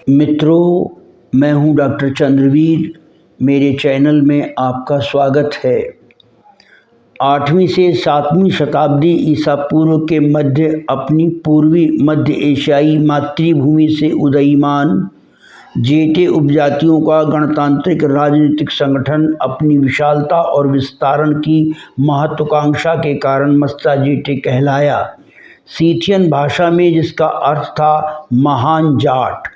मित्रों, मैं हूं डॉक्टर चंद्रवीर। मेरे चैनल में आपका स्वागत है। 8वीं से 7वीं शताब्दी ईसा पूर्व के मध्य अपनी पूर्वी मध्य एशियाई मातृभूमि से उदयीमान जेटे उपजातियों का गणतांत्रिक राजनीतिक संगठन अपनी विशालता और विस्तारण की महत्वाकांक्षा के कारण मस्सा जेटे कहलाया। सीथियन भाषा में जिसका अर्थ था महान जाट।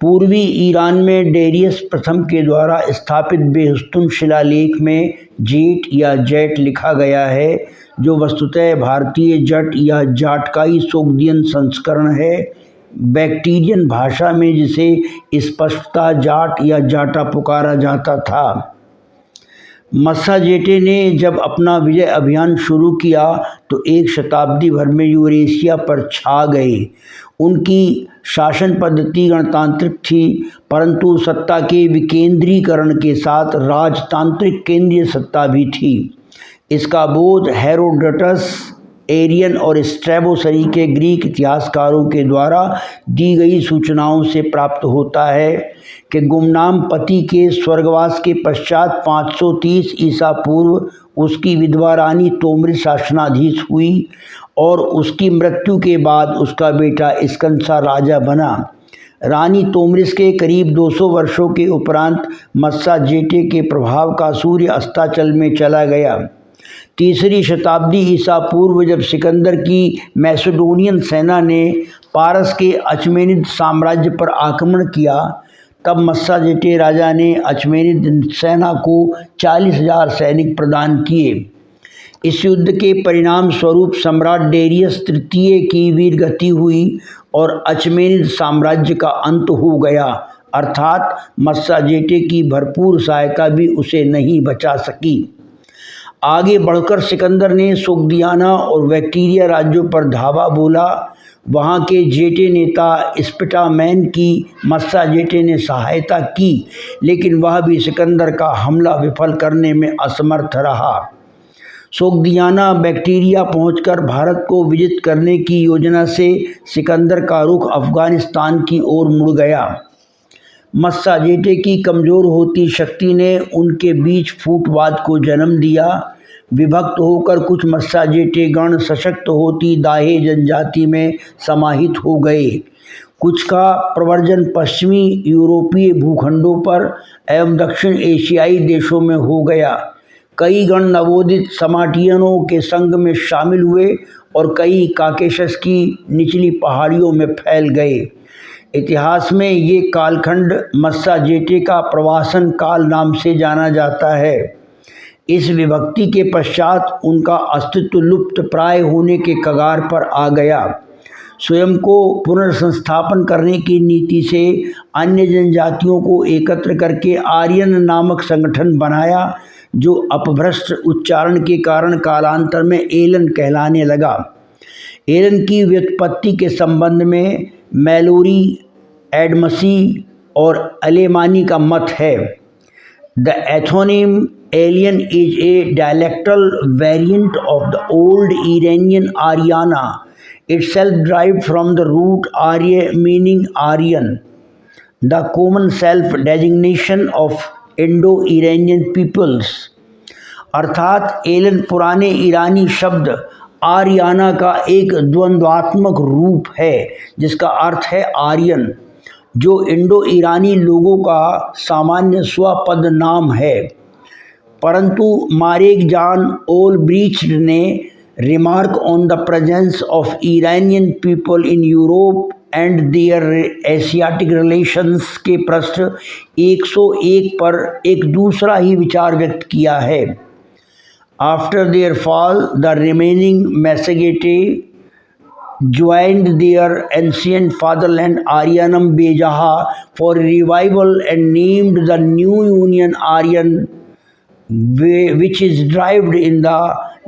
पूर्वी ईरान में डेरियस प्रथम के द्वारा स्थापित बेहस्तुन शिलालेख में जेट या जैट लिखा गया है, जो वस्तुतः भारतीय जट या जाटकाई सोग्दियन संस्करण है। बैक्टीरियन भाषा में जिसे स्पष्टता जाट या जाटा पुकारा जाता था। मस्सा जेटे ने जब अपना विजय अभियान शुरू किया तो एक शताब्दी भर में यूरेशिया पर छा गए। उनकी शासन पद्धति गणतांत्रिक थी, परंतु सत्ता के विकेंद्रीकरण के साथ राजतांत्रिक केंद्रीय सत्ता भी थी। इसका बोध हेरोडोटस, एरियन और स्ट्रैबो सरी के ग्रीक इतिहासकारों के द्वारा दी गई सूचनाओं से प्राप्त होता है कि गुमनाम पति के स्वर्गवास के पश्चात 530 ईसा पूर्व उसकी विधवा रानी तोमरिस शासनाधीश हुई और उसकी मृत्यु के बाद उसका बेटा स्कंसा राजा बना। रानी तोमरिस के करीब 200 वर्षों के उपरांत मस्सा जेटे के प्रभाव का सूर्य अस्ताचल में चला गया। 3री शताब्दी ईसा पूर्व जब सिकंदर की मैसेडोनियन सेना ने पारस के अचमेनिद साम्राज्य पर आक्रमण किया, तब मस्सा जेटे राजा ने अचमेनिद सेना को 40,000 सैनिक प्रदान किए। इस युद्ध के परिणाम स्वरूप सम्राट डेरियस तृतीय की वीरगति हुई और अचमेनिद साम्राज्य का अंत हो गया, अर्थात मस्सा जेटे की भरपूर सहायता भी उसे नहीं बचा सकी। आगे बढ़कर सिकंदर ने सोग्दियाना और बैक्टीरिया राज्यों पर धावा बोला। वहाँ के जेटे नेता स्पिटामैन की मस्सा जेटे ने सहायता की, लेकिन वह भी सिकंदर का हमला विफल करने में असमर्थ रहा। सोग्दियाना बैक्टीरिया पहुंचकर भारत को विजित करने की योजना से सिकंदर का रुख अफगानिस्तान की ओर मुड़ गया। मस्सा जेटे की कमज़ोर होती शक्ति ने उनके बीच फूटवाद को जन्म दिया। विभक्त होकर कुछ मस्सा जेटे गण सशक्त होती दाहे जनजाति में समाहित हो गए। कुछ का प्रवर्जन पश्चिमी यूरोपीय भूखंडों पर एवं दक्षिण एशियाई देशों में हो गया। कई गण नवोदित समाटियनों के संग में शामिल हुए और कई काकेशस की निचली पहाड़ियों में फैल गए। इतिहास में ये कालखंड मस्सा जेटे का प्रवासन काल नाम से जाना जाता है। इस विभक्ति के पश्चात उनका अस्तित्व लुप्त प्राय होने के कगार पर आ गया। स्वयं को पुनर्संस्थापन करने की नीति से अन्य जनजातियों को एकत्र करके आर्यन नामक संगठन बनाया, जो अपभ्रष्ट उच्चारण के कारण कालांतर में एलन कहलाने लगा। एलन की व्युत्पत्ति के संबंध में मैलोरी, एडमसी और अलेमानी का मत है। The ethnonym Alan is a dialectal variant of the old Iranian Aryana, itself derived from the root Arya meaning Aryan, the common self-designation of Indo-Iranian peoples। अर्थात एलन पुराने ईरानी शब्द आर्याना का एक द्वंद्वात्मक रूप है, जिसका अर्थ है आर्यन, जो इंडो ईरानी लोगों का सामान्य स्वपद नाम है। परंतु मारेक जान ओलब्रिच्ट ने remark on the presence of Iranian people in Europe and their Asiatic relations के पृष्ठ 101 पर एक दूसरा ही विचार व्यक्त किया है। After their fall the remaining Massagetae joined their ancient fatherland Aryanum Bejaha for revival and named the new union Aryan, which is derived in the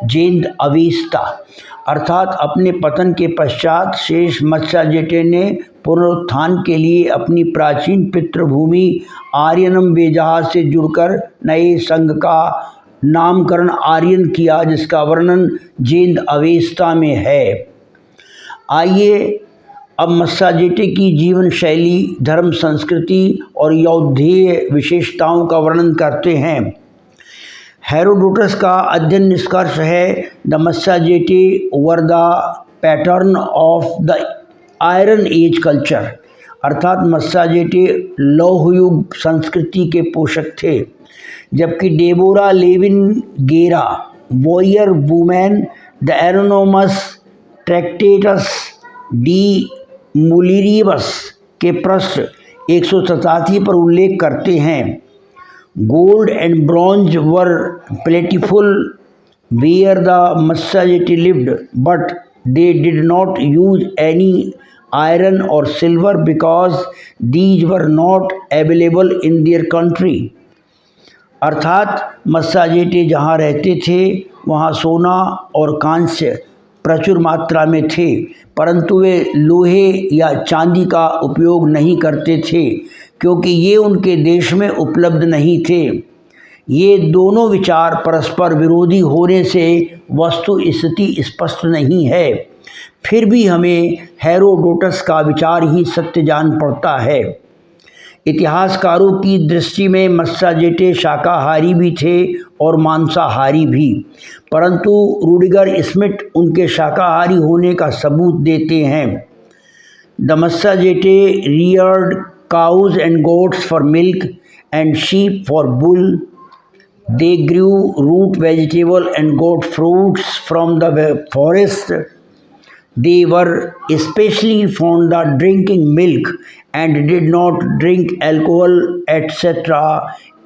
Jend Avesta। अर्थात अपने पतन के पश्चात शेष मस्सा जेटे ने पुनरुत्थान के लिए अपनी प्राचीन पितृभूमि आर्यनम बेजहा से जुड़कर नए संघ का नामकरण आर्यन किया, जिसका वर्णन जेंद अवेस्ता में है। आइए अब मस्साजेटे की जीवन शैली, धर्म, संस्कृति और यौधेय विशेषताओं का वर्णन करते हैं। हेरोडोटस का अध्ययन निष्कर्ष है the Massagetae were the patrons of the Iron Age culture, अर्थात मस्साजेटे लौह युग संस्कृति के पोषक थे, जबकि Deborah Levine Gera Warrior Women the Anonymous Tractatus De Mulieribus के पृष्ठ 187 पर उल्लेख करते हैं। Gold and bronze were plentiful where the Massagetae lived, but they did not use any iron और silver because these were not available in their country. अर्थात Massagetae जहाँ रहते थे वहाँ सोना और कांस्य प्रचुर मात्रा में थे, परंतु वे लोहे या चांदी का उपयोग नहीं करते थे क्योंकि ये उनके देश में उपलब्ध नहीं थे। ये दोनों विचार परस्पर विरोधी होने से वस्तु स्थिति स्पष्ट नहीं है, फिर भी हमें हेरोडोटस का विचार ही सत्य जान पड़ता है। इतिहासकारों की दृष्टि में मस्साजेटे शाकाहारी भी थे और मांसाहारी भी, परंतु रूडिगर स्मिथ उनके शाकाहारी होने का सबूत देते हैं। The Massagetae reared cows and goats for milk and sheep for wool. They grew root vegetable and got fruits from the forest. They were especially fond of drinking milk and did not drink alcohol, etc.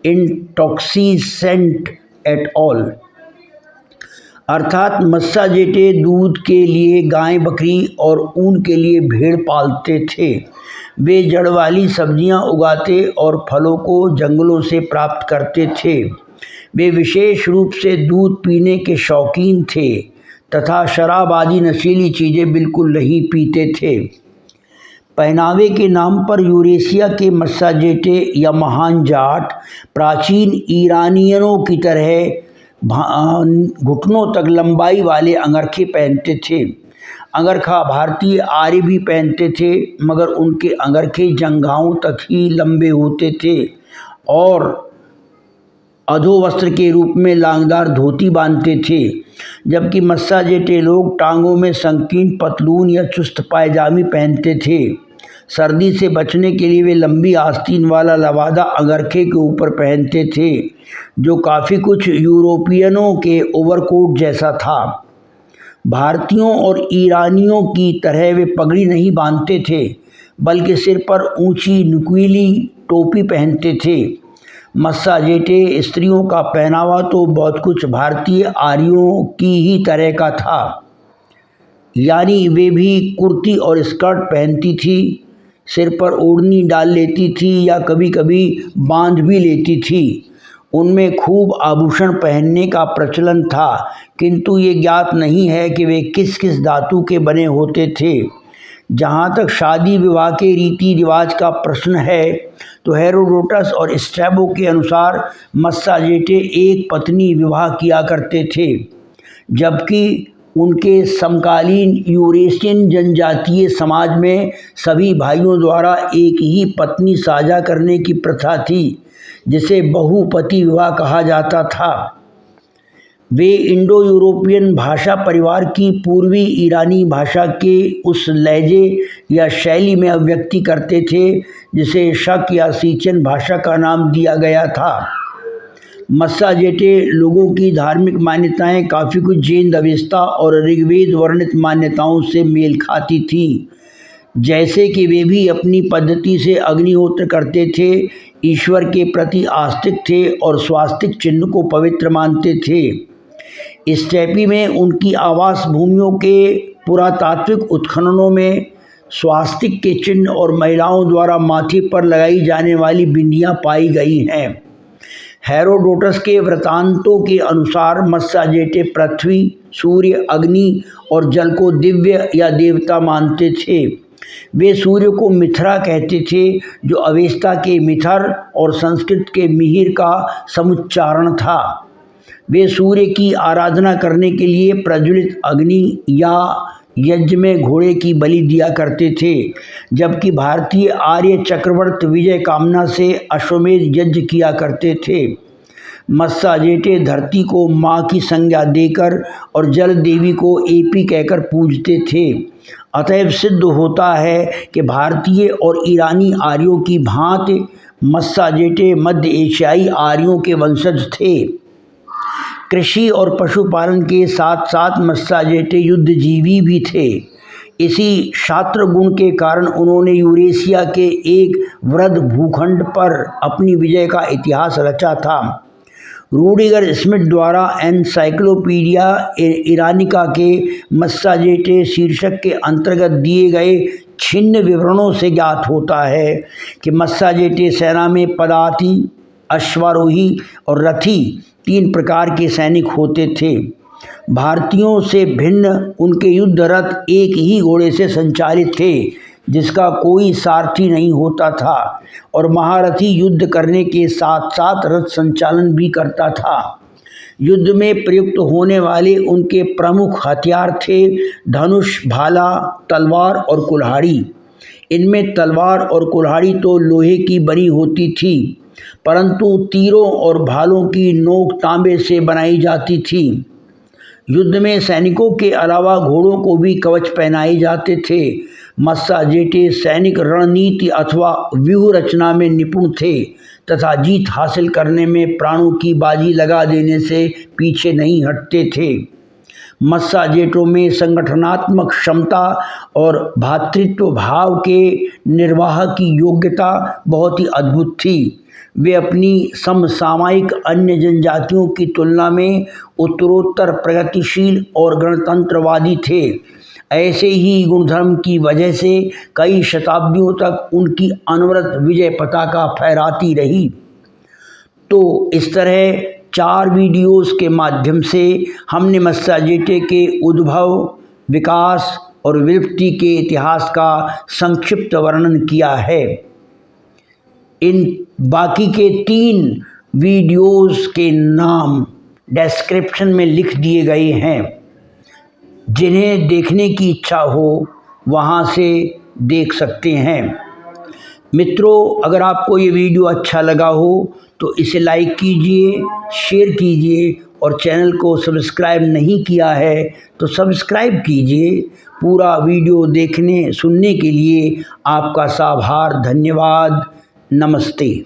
intoxicant at all. अर्थात मस्साजेटे दूध के लिए गाय, बकरी और ऊन के लिए भेड़ पालते थे। वे जड़ वाली सब्जियां उगाते और फलों को जंगलों से प्राप्त करते थे। वे विशेष रूप से दूध पीने के शौकीन थे तथा शराब आदि नशीली चीज़ें बिल्कुल नहीं पीते थे। पहनावे के नाम पर यूरेशिया के मस्साजेटे या महान जाट प्राचीन ईरानियनों की तरह घुटनों तक लंबाई वाले अंगरखे पहनते थे। अंगरखा भारतीय आर्य भी पहनते थे, मगर उनके अंगरखे जंघाओं तक ही लंबे होते थे और अधोवस्त्र के रूप में लांगदार धोती बांधते थे, जबकि मस्साजेटे लोग टांगों में संकीर्ण पतलून या चुस्त पायजामी पहनते थे। सर्दी से बचने के लिए वे लंबी आस्तीन वाला लवादा अंगरखे के ऊपर पहनते थे, जो काफ़ी कुछ यूरोपियनों के ओवरकोट जैसा था। भारतीयों और ईरानियों की तरह वे पगड़ी नहीं बांधते थे, बल्कि सिर पर ऊंची नुकीली टोपी पहनते थे। मस्साजेटे स्त्रियों का पहनावा तो बहुत कुछ भारतीय आर्यों की ही तरह का था, यानी वे भी कुर्ती और स्कर्ट पहनती थी, सिर पर ओढ़नी डाल लेती थी या कभी कभी बांध भी लेती थी। उनमें खूब आभूषण पहनने का प्रचलन था, किंतु ये ज्ञात नहीं है कि वे किस किस धातु के बने होते थे। जहाँ तक शादी विवाह के रीति रिवाज का प्रश्न है, तो हेरोडोटस और स्ट्रैबो के अनुसार मस्साजेटे एक पत्नी विवाह किया करते थे, जबकि उनके समकालीन यूरेशियन जनजातीय समाज में सभी भाइयों द्वारा एक ही पत्नी साझा करने की प्रथा थी, जिसे बहुपति विवाह कहा जाता था। वे इंडो यूरोपियन भाषा परिवार की पूर्वी ईरानी भाषा के उस लहजे या शैली में अभिव्यक्ति करते थे जिसे शक या सीचन भाषा का नाम दिया गया था। मस्साजेटे लोगों की धार्मिक मान्यताएं काफ़ी कुछ जैन अवेस्ता और ऋग्वेद वर्णित मान्यताओं से मेल खाती थीं, जैसे कि वे भी अपनी पद्धति से अग्निहोत्र करते थे, ईश्वर के प्रति आस्तिक थे और स्वास्तिक चिन्ह को पवित्र मानते थे। स्टेपी में उनकी आवास भूमियों के पुरातात्विक उत्खननों में स्वास्तिक के चिन्ह और महिलाओं द्वारा माथे पर लगाई जाने वाली बिंदियां पाई गई हैं। हेरोडोटस के वृत्तांतों के अनुसार मस्साजेटे पृथ्वी, सूर्य, अग्नि और जल को दिव्य या देवता मानते थे। वे सूर्य को मिथरा कहते थे, जो अवेस्ता के मिथर और संस्कृत के मिहिर का समुच्चारण था। वे सूर्य की आराधना करने के लिए प्रज्वलित अग्नि या यज्ञ में घोड़े की बलि दिया करते थे, जबकि भारतीय आर्य चक्रवर्त विजय कामना से अश्वमेध यज्ञ किया करते थे। मस्साजेटे धरती को माँ की संज्ञा देकर और जल देवी को एपी कहकर पूजते थे। अतएव सिद्ध होता है कि भारतीय और ईरानी आर्यों की भांति मस्साजेटे मध्य एशियाई आर्यों के वंशज थे। कृषि और पशुपालन के साथ साथ मस्साजेटे युद्धजीवी भी थे। इसी शास्त्र गुण के कारण उन्होंने यूरेशिया के एक वृहद भूखंड पर अपनी विजय का इतिहास रचा था। रूडिगर स्मिथ द्वारा एनसाइक्लोपीडिया इरानिका के मस्साजेटे शीर्षक के अंतर्गत दिए गए छिन्न विवरणों से ज्ञात होता है कि मस्साजेटे सेना में पदाति, अश्वारोही और रथी 3 प्रकार के सैनिक होते थे। भारतीयों से भिन्न उनके युद्ध रथ एक ही घोड़े से संचालित थे, जिसका कोई सारथी नहीं होता था, और महारथी युद्ध करने के साथ साथ रथ संचालन भी करता था। युद्ध में प्रयुक्त होने वाले उनके प्रमुख हथियार थे धनुष, भाला, तलवार और कुल्हाड़ी। इनमें तलवार और कुल्हाड़ी तो लोहे की बनी होती थी, परंतु तीरों और भालों की नोक तांबे से बनाई जाती थी। युद्ध में सैनिकों के अलावा घोड़ों को भी कवच पहनाए जाते थे। मस्साजेटे सैनिक रणनीति अथवा व्यूह रचना में निपुण थे तथा जीत हासिल करने में प्राणों की बाजी लगा देने से पीछे नहीं हटते थे। मस्साजेटों में संगठनात्मक क्षमता और भ्रातृत्व भाव के निर्वाह की योग्यता बहुत ही अद्भुत थी। वे अपनी समसामयिक अन्य जनजातियों की तुलना में उत्तरोत्तर प्रगतिशील और गणतंत्रवादी थे। ऐसे ही गुणधर्म की वजह से कई शताब्दियों तक उनकी अनवरत विजय पताका फहराती रही। तो इस तरह 4 वीडियोस के माध्यम से हमने मस्साजेटे के उद्भव, विकास और विलुप्ति के इतिहास का संक्षिप्त वर्णन किया है। इन बाकी के 3 वीडियोस के नाम डिस्क्रिप्शन में लिख दिए गए हैं। जिन्हें देखने की इच्छा हो वहां से देख सकते हैं। मित्रों, अगर आपको ये वीडियो अच्छा लगा हो तो इसे लाइक कीजिए, शेयर कीजिए और चैनल को सब्सक्राइब नहीं किया है तो सब्सक्राइब कीजिए। पूरा वीडियो देखने सुनने के लिए आपका आभार, धन्यवाद, नमस्ते।